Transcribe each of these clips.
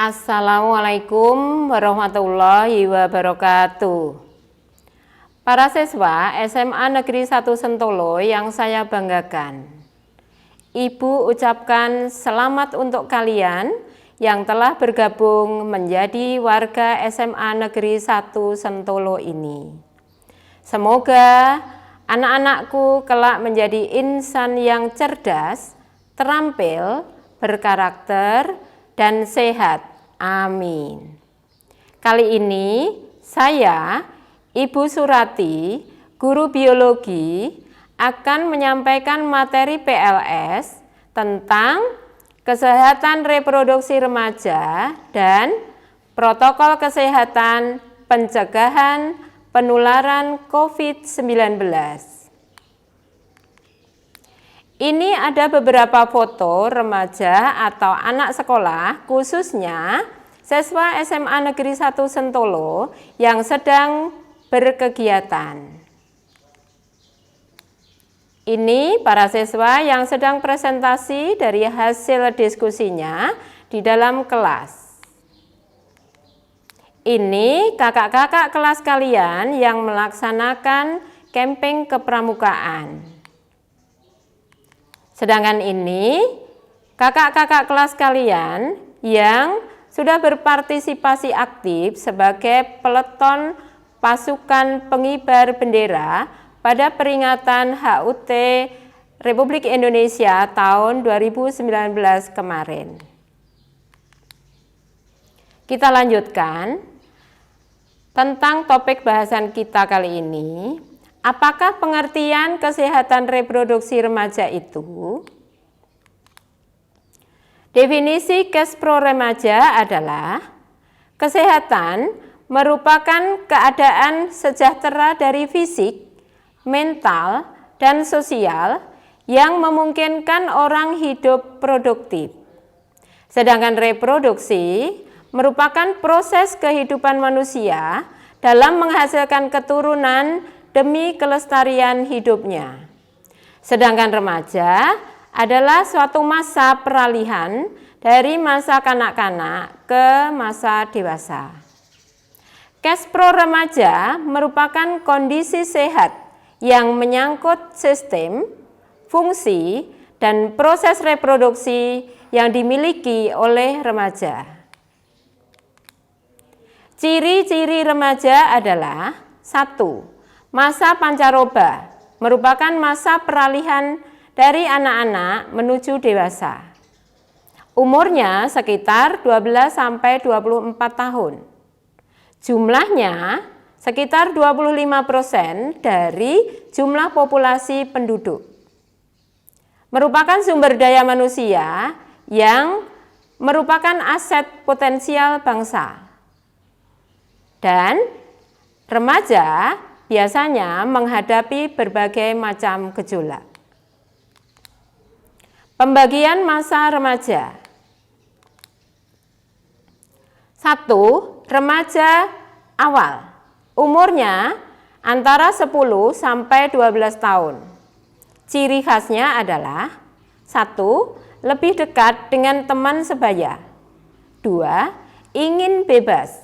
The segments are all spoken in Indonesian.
Assalamualaikum warahmatullahi wabarakatuh. Para siswa SMA Negeri 1 Sentolo yang saya banggakan, Ibu ucapkan selamat untuk kalian yang telah bergabung menjadi warga SMA Negeri 1 Sentolo ini. Semoga anak-anakku kelak menjadi insan yang cerdas, terampil, berkarakter, dan sehat. Amin. Kali ini saya, Ibu Surati, guru biologi, akan menyampaikan materi PLS tentang kesehatan reproduksi remaja dan protokol kesehatan pencegahan penularan COVID-19. Ini ada beberapa foto remaja atau anak sekolah, khususnya siswa SMA Negeri 1 Sentolo yang sedang berkegiatan. Ini para siswa yang sedang presentasi dari hasil diskusinya di dalam kelas. Ini kakak-kakak kelas kalian yang melaksanakan camping kepramukaan. Sedangkan ini kakak-kakak kelas kalian yang sudah berpartisipasi aktif sebagai peleton pasukan pengibar bendera pada peringatan HUT Republik Indonesia tahun 2019 kemarin. Kita lanjutkan tentang topik bahasan kita kali ini. Apakah pengertian kesehatan reproduksi remaja itu? Definisi KESPRO remaja adalah kesehatan merupakan keadaan sejahtera dari fisik, mental, dan sosial yang memungkinkan orang hidup produktif. Sedangkan reproduksi merupakan proses kehidupan manusia dalam menghasilkan keturunan demi kelestarian hidupnya. Sedangkan remaja adalah suatu masa peralihan dari masa kanak-kanak ke masa dewasa. KESPRO remaja merupakan kondisi sehat yang menyangkut sistem, fungsi, dan proses reproduksi yang dimiliki oleh remaja. Ciri-ciri remaja adalah 1. Masa pancaroba merupakan masa peralihan dari anak-anak menuju dewasa. Umurnya sekitar 12-24 tahun. Jumlahnya sekitar 25% dari jumlah populasi penduduk. Merupakan sumber daya manusia yang merupakan aset potensial bangsa. Dan remaja biasanya menghadapi berbagai macam gejolak. Pembagian masa remaja. 1. Remaja awal. Umurnya antara 10 sampai 12 tahun. Ciri khasnya adalah 1. Lebih dekat dengan teman sebaya. 2. Ingin bebas.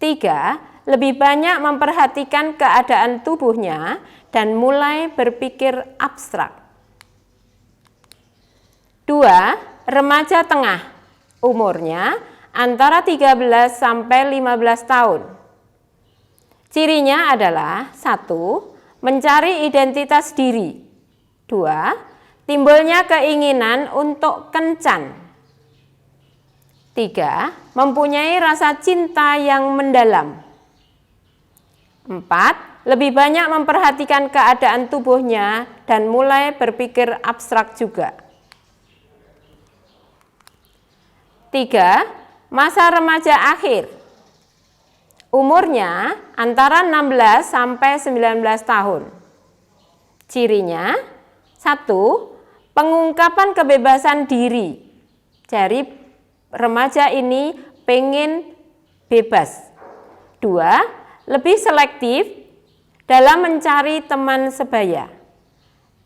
3. Lebih banyak memperhatikan keadaan tubuhnya dan mulai berpikir abstrak. 2. Remaja tengah. Umurnya antara 13 sampai 15 tahun. Cirinya adalah 1. Mencari identitas diri. 2. Timbulnya keinginan untuk kencan. 3. Mempunyai rasa cinta yang mendalam. 4. Lebih banyak memperhatikan keadaan tubuhnya dan mulai berpikir abstrak juga. 3. Masa remaja akhir. Umurnya antara 16 sampai 19 tahun. Cirinya 1. Pengungkapan kebebasan diri. Jadi remaja ini pengen bebas. 2. Lebih selektif dalam mencari teman sebaya.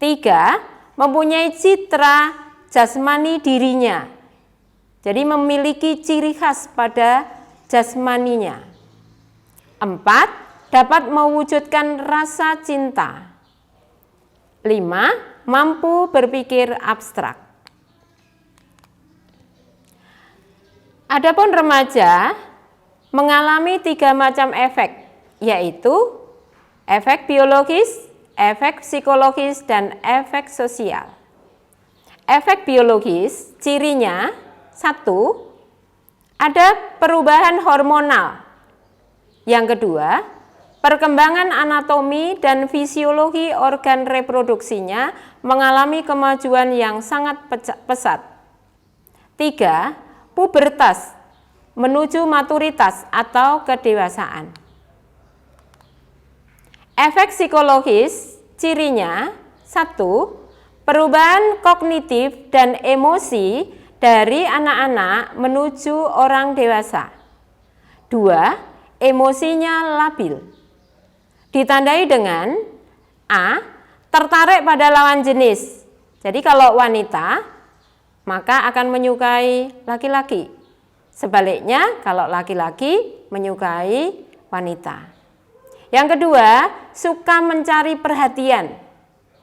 3. Mempunyai citra jasmani dirinya Jadi memiliki ciri khas pada jasmaninya. 4. Dapat mewujudkan rasa cinta. 5. Mampu berpikir abstrak. Adapun remaja mengalami 3 macam efek, yaitu efek biologis, efek psikologis, dan efek sosial. Efek biologis, cirinya 1. Ada perubahan hormonal. Yang kedua, perkembangan anatomi dan fisiologi organ reproduksinya mengalami kemajuan yang sangat pesat. 3. Pubertas menuju maturitas atau kedewasaan. Efek psikologis, cirinya 1. Perubahan kognitif dan emosi dari anak-anak menuju orang dewasa. 2. Emosinya labil. Ditandai dengan A. Tertarik pada lawan jenis. Jadi kalau wanita, maka akan menyukai laki-laki. Sebaliknya, kalau laki-laki menyukai wanita. Yang kedua, suka mencari perhatian.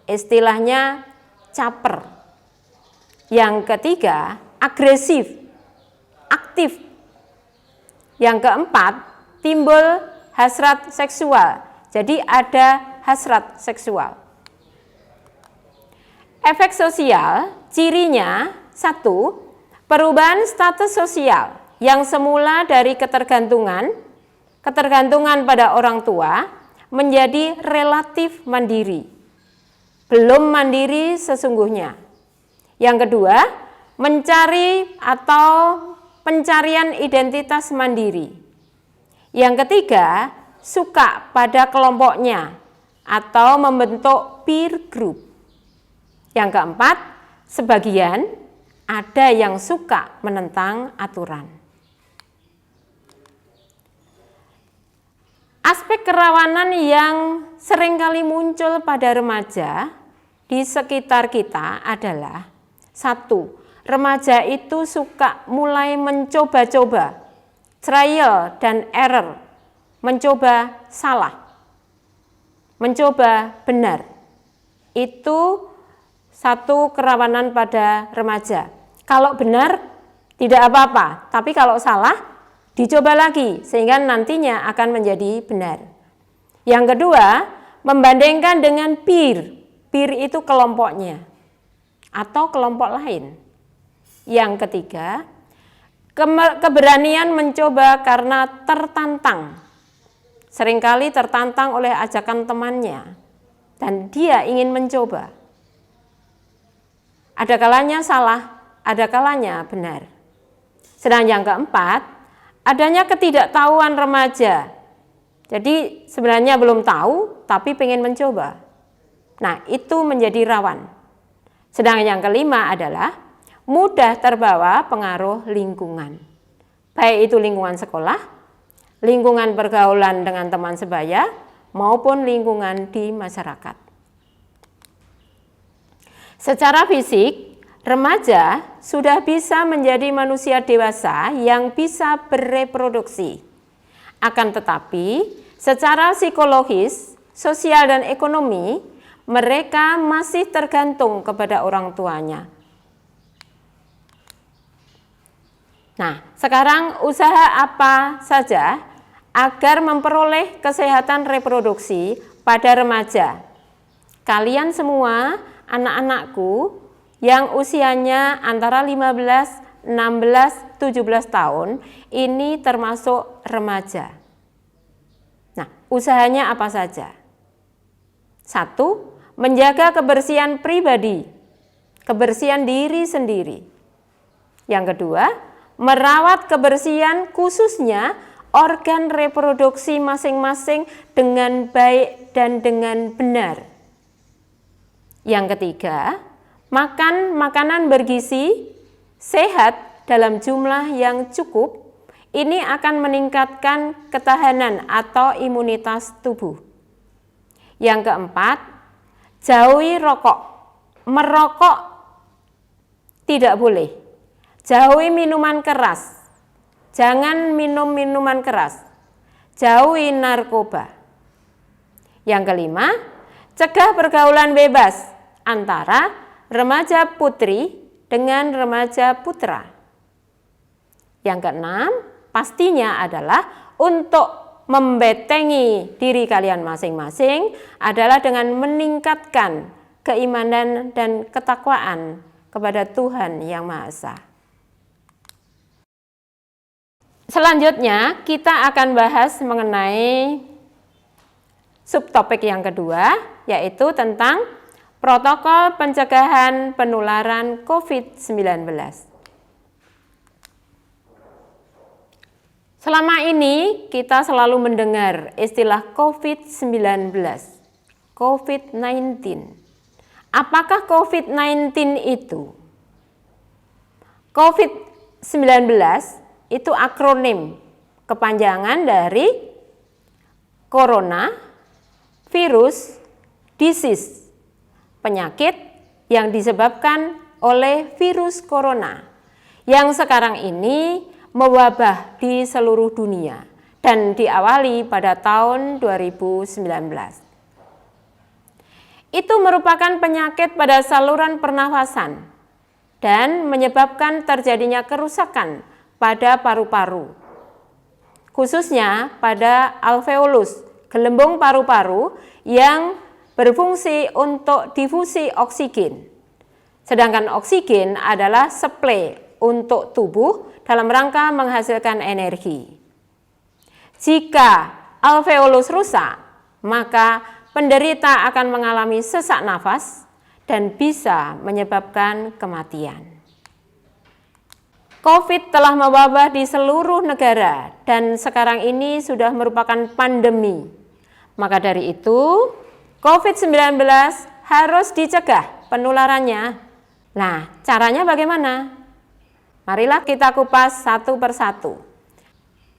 Istilahnya caper. Yang ketiga, agresif, aktif. Yang keempat, timbul hasrat seksual. Jadi ada hasrat seksual. Efek sosial, cirinya 1. Perubahan status sosial yang semula dari ketergantungan pada orang tua menjadi relatif mandiri. Belum mandiri sesungguhnya. Yang kedua, mencari atau pencarian identitas mandiri. Yang ketiga, suka pada kelompoknya atau membentuk peer group. Yang keempat, sebagian ada yang suka menentang aturan. Aspek kerawanan yang seringkali muncul pada remaja di sekitar kita adalah 1. Remaja itu suka mulai mencoba-coba, trial dan error, mencoba salah, mencoba benar. Itu satu kerawanan pada remaja. Kalau benar tidak apa-apa, tapi kalau salah dicoba lagi sehingga nantinya akan menjadi benar. Yang kedua, membandingkan dengan peer. Peer itu kelompoknya atau kelompok lain. Yang ketiga, keberanian mencoba karena tertantang. Seringkali tertantang oleh ajakan temannya dan dia ingin mencoba. Ada kalanya salah, ada kalanya benar. Sedang yang keempat, adanya ketidaktahuan remaja. Jadi sebenarnya belum tahu, tapi pengen mencoba. Nah, itu menjadi rawan. Sedang yang kelima adalah mudah terbawa pengaruh lingkungan. Baik itu lingkungan sekolah, lingkungan pergaulan dengan teman sebaya, maupun lingkungan di masyarakat. Secara fisik, remaja sudah bisa menjadi manusia dewasa yang bisa bereproduksi. Akan tetapi, secara psikologis, sosial, dan ekonomi, mereka masih tergantung kepada orang tuanya. Nah, sekarang usaha apa saja agar memperoleh kesehatan reproduksi pada remaja? Kalian semua, anak-anakku, yang usianya antara 15, 16, 17 tahun, ini termasuk remaja. Nah, usahanya apa saja? 1. Menjaga kebersihan pribadi, kebersihan diri sendiri. Yang kedua, merawat kebersihan khususnya organ reproduksi masing-masing dengan baik dan dengan benar. Yang ketiga, makan makanan bergizi, sehat dalam jumlah yang cukup. Ini akan meningkatkan ketahanan atau imunitas tubuh. Yang keempat, jauhi rokok. Merokok tidak boleh. Jauhi minuman keras. Jangan minum minuman keras. Jauhi narkoba. Yang kelima, cegah pergaulan bebas antara remaja putri dengan remaja putra. Yang keenam, pastinya adalah untuk membentengi diri kalian masing-masing adalah dengan meningkatkan keimanan dan ketakwaan kepada Tuhan Yang Maha Esa. Selanjutnya kita akan bahas mengenai subtopik yang kedua, yaitu tentang protokol pencegahan penularan COVID-19. Selama ini kita selalu mendengar istilah COVID-19, COVID-19. Apakah COVID-19 itu? COVID-19 itu akronim kepanjangan dari Corona, virus, disease, penyakit yang disebabkan oleh virus corona yang sekarang ini mewabah di seluruh dunia dan diawali pada tahun 2019. Itu merupakan penyakit pada saluran pernafasan dan menyebabkan terjadinya kerusakan pada paru-paru, khususnya pada alveolus, gelembung paru-paru yang berfungsi untuk difusi oksigen. Sedangkan oksigen adalah suplai untuk tubuh dalam rangka menghasilkan energi. Jika alveolus rusak, maka penderita akan mengalami sesak nafas dan bisa menyebabkan kematian. COVID telah mewabah di seluruh negara dan sekarang ini sudah merupakan pandemi. Maka dari itu, COVID-19 harus dicegah penularannya. Nah, caranya bagaimana? Marilah kita kupas satu persatu.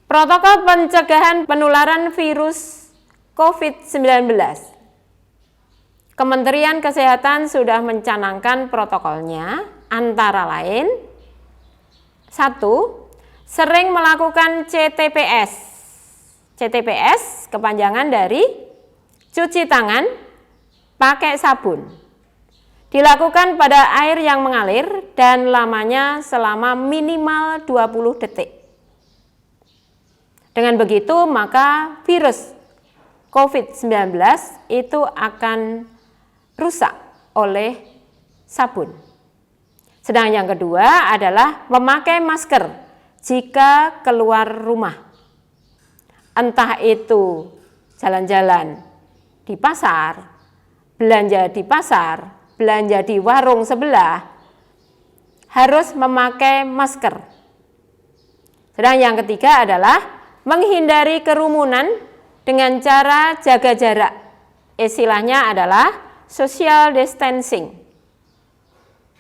Protokol pencegahan penularan virus COVID-19. Kementerian Kesehatan sudah mencanangkan protokolnya, antara lain 1. Sering melakukan CTPS. CTPS kepanjangan dari cuci tangan pakai sabun. Dilakukan pada air yang mengalir dan lamanya selama minimal 20 detik. Dengan begitu maka virus COVID-19 itu akan rusak oleh sabun. Sedang yang kedua adalah memakai masker jika keluar rumah. Entah itu jalan-jalan di pasar, belanja di pasar, belanja di warung sebelah, harus memakai masker. Sedang yang ketiga adalah menghindari kerumunan dengan cara jaga jarak. Istilahnya adalah social distancing.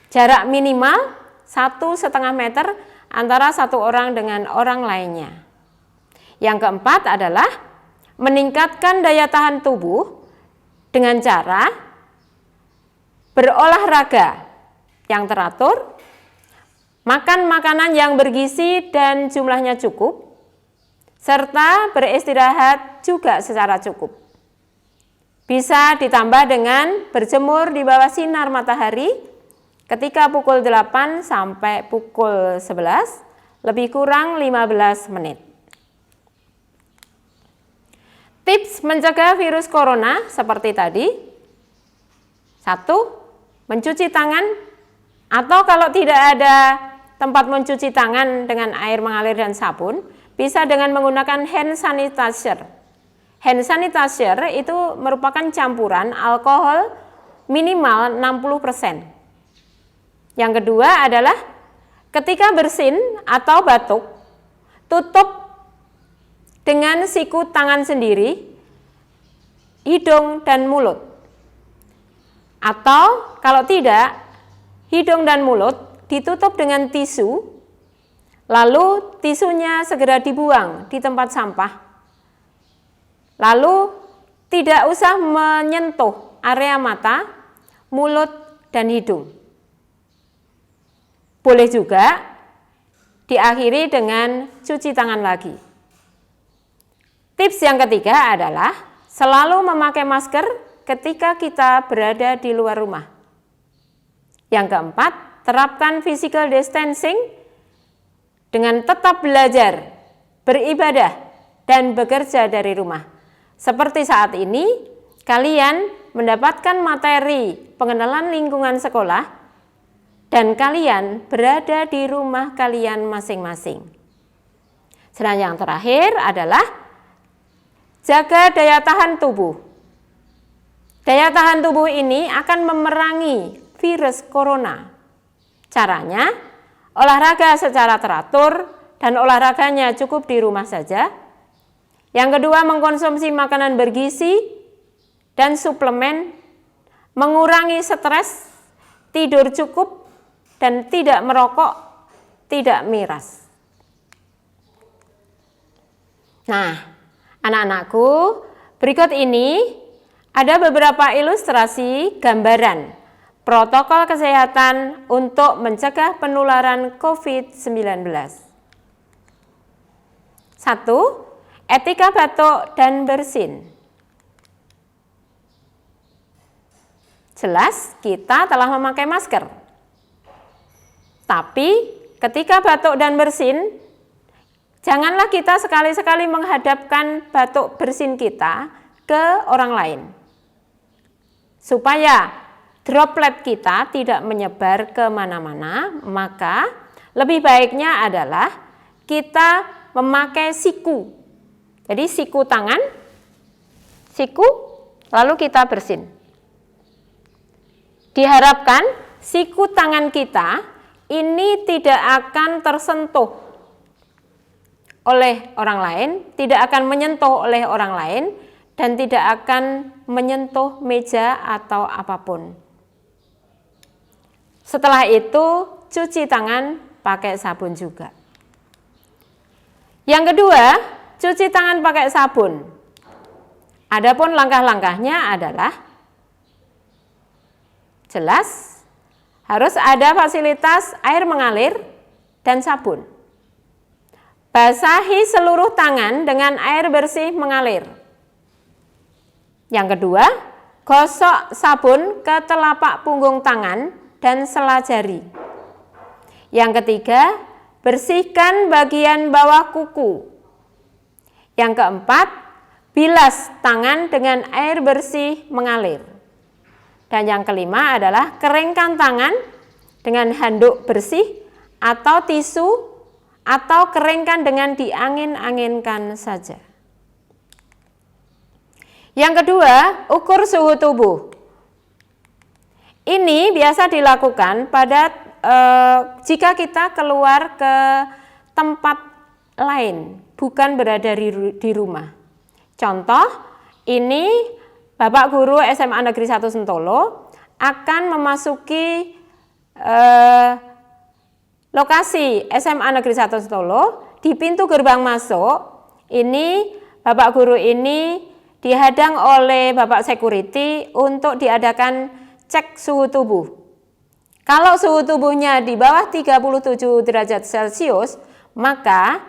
Jarak minimal 1,5 meter antara satu orang dengan orang lainnya. Yang keempat adalah meningkatkan daya tahan tubuh dengan cara berolahraga yang teratur, makan makanan yang bergizi dan jumlahnya cukup, serta beristirahat juga secara cukup. Bisa ditambah dengan berjemur di bawah sinar matahari ketika pukul 8 sampai pukul 11, lebih kurang 15 menit. Tips mencegah virus corona seperti tadi. 1. Mencuci tangan, atau kalau tidak ada tempat mencuci tangan dengan air mengalir dan sabun, bisa dengan menggunakan hand sanitizer. Hand sanitizer itu merupakan campuran alkohol minimal 60%. Yang kedua adalah ketika bersin atau batuk, tutup dengan siku tangan sendiri, hidung dan mulut. Atau kalau tidak, hidung dan mulut ditutup dengan tisu, lalu tisunya segera dibuang di tempat sampah. Lalu tidak usah menyentuh area mata, mulut, dan hidung. Boleh juga diakhiri dengan cuci tangan lagi. Tips yang ketiga adalah selalu memakai masker ketika kita berada di luar rumah. Yang keempat, terapkan physical distancing dengan tetap belajar, beribadah, dan bekerja dari rumah. Seperti saat ini, kalian mendapatkan materi pengenalan lingkungan sekolah dan kalian berada di rumah kalian masing-masing. Sedang yang terakhir adalah jaga daya tahan tubuh. Daya tahan tubuh ini akan memerangi virus corona. Caranya, olahraga secara teratur dan olahraganya cukup di rumah saja. Yang kedua, mengkonsumsi makanan bergizi dan suplemen, mengurangi stres, tidur cukup, dan tidak merokok, tidak miras. Nah, anak-anakku, berikut ini ada beberapa ilustrasi gambaran protokol kesehatan untuk mencegah penularan COVID-19. 1. Etika batuk dan bersin. Jelas kita telah memakai masker. Tapi ketika batuk dan bersin, janganlah kita sekali-sekali menghadapkan batuk bersin kita ke orang lain. Supaya droplet kita tidak menyebar kemana-mana, maka lebih baiknya adalah kita memakai siku. Jadi siku tangan, siku, lalu kita bersin. Diharapkan siku tangan kita ini tidak akan tersentuh oleh orang lain, tidak akan menyentuh oleh orang lain, dan tidak akan menyentuh meja atau apapun. Setelah itu, cuci tangan pakai sabun juga. Yang kedua, cuci tangan pakai sabun. Adapun langkah-langkahnya adalah jelas, harus ada fasilitas air mengalir dan sabun. Basahi seluruh tangan dengan air bersih mengalir. Yang kedua, gosok sabun ke telapak punggung tangan dan sela jari. Yang ketiga, bersihkan bagian bawah kuku. Yang keempat, bilas tangan dengan air bersih mengalir. Dan yang kelima adalah keringkan tangan dengan handuk bersih atau tisu, atau keringkan dengan diangin-anginkan saja. Yang kedua, ukur suhu tubuh. Ini biasa dilakukan pada jika kita keluar ke tempat lain, bukan berada di rumah. Contoh, ini Bapak Guru SMA Negeri 1 Sentolo akan memasuki lokasi SMA Negeri 1 Sentolo. Di pintu gerbang masuk, ini Bapak Guru ini dihadang oleh Bapak Security untuk diadakan cek suhu tubuh. Kalau suhu tubuhnya di bawah 37 derajat Celcius, maka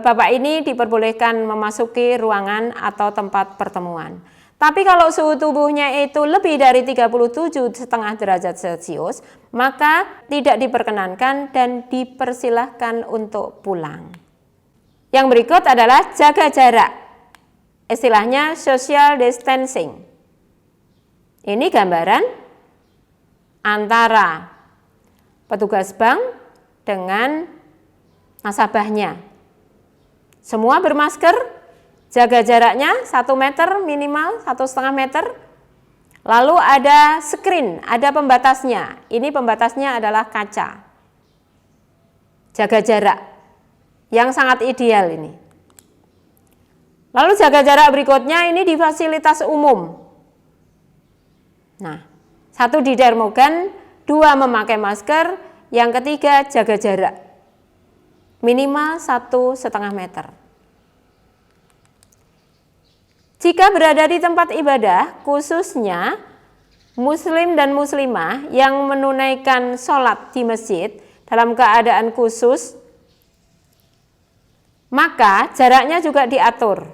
Bapak ini diperbolehkan memasuki ruangan atau tempat pertemuan. Tapi kalau suhu tubuhnya itu lebih dari 37,5 derajat Celcius, maka tidak diperkenankan dan dipersilahkan untuk pulang. Yang berikut adalah jaga jarak, istilahnya social distancing. Ini gambaran antara petugas bank dengan nasabahnya. Semua bermasker, jaga jaraknya 1 meter minimal, 1,5 meter. Lalu ada screen, ada pembatasnya. Ini pembatasnya adalah kaca. Jaga jarak yang sangat ideal ini. Lalu jaga jarak berikutnya ini di fasilitas umum. Nah, 1 di dermogan, 2 memakai masker, yang ketiga jaga jarak. Minimal 1,5 meter. Jika berada di tempat ibadah, khususnya muslim dan muslimah yang menunaikan sholat di masjid dalam keadaan khusus maka jaraknya juga diatur.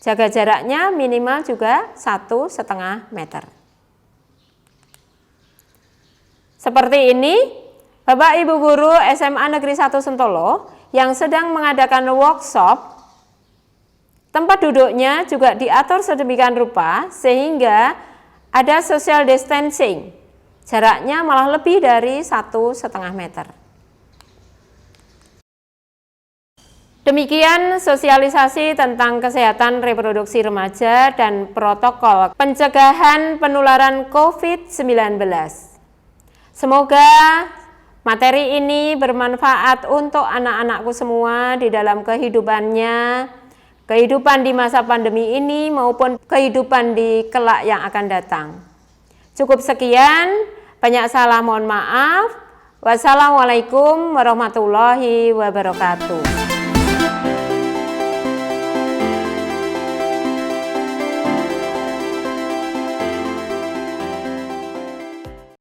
Jaga jaraknya minimal juga 1,5 meter. Seperti ini, Bapak Ibu Guru SMA Negeri 1 Sentolo yang sedang mengadakan workshop, tempat duduknya juga diatur sedemikian rupa sehingga ada social distancing. Jaraknya malah lebih dari 1,5 meter. Demikian sosialisasi tentang kesehatan reproduksi remaja dan protokol pencegahan penularan COVID-19. Semoga materi ini bermanfaat untuk anak-anakku semua di dalam kehidupannya, kehidupan di masa pandemi ini maupun kehidupan di kelak yang akan datang. Cukup sekian, banyak salah mohon maaf. Wassalamualaikum warahmatullahi wabarakatuh.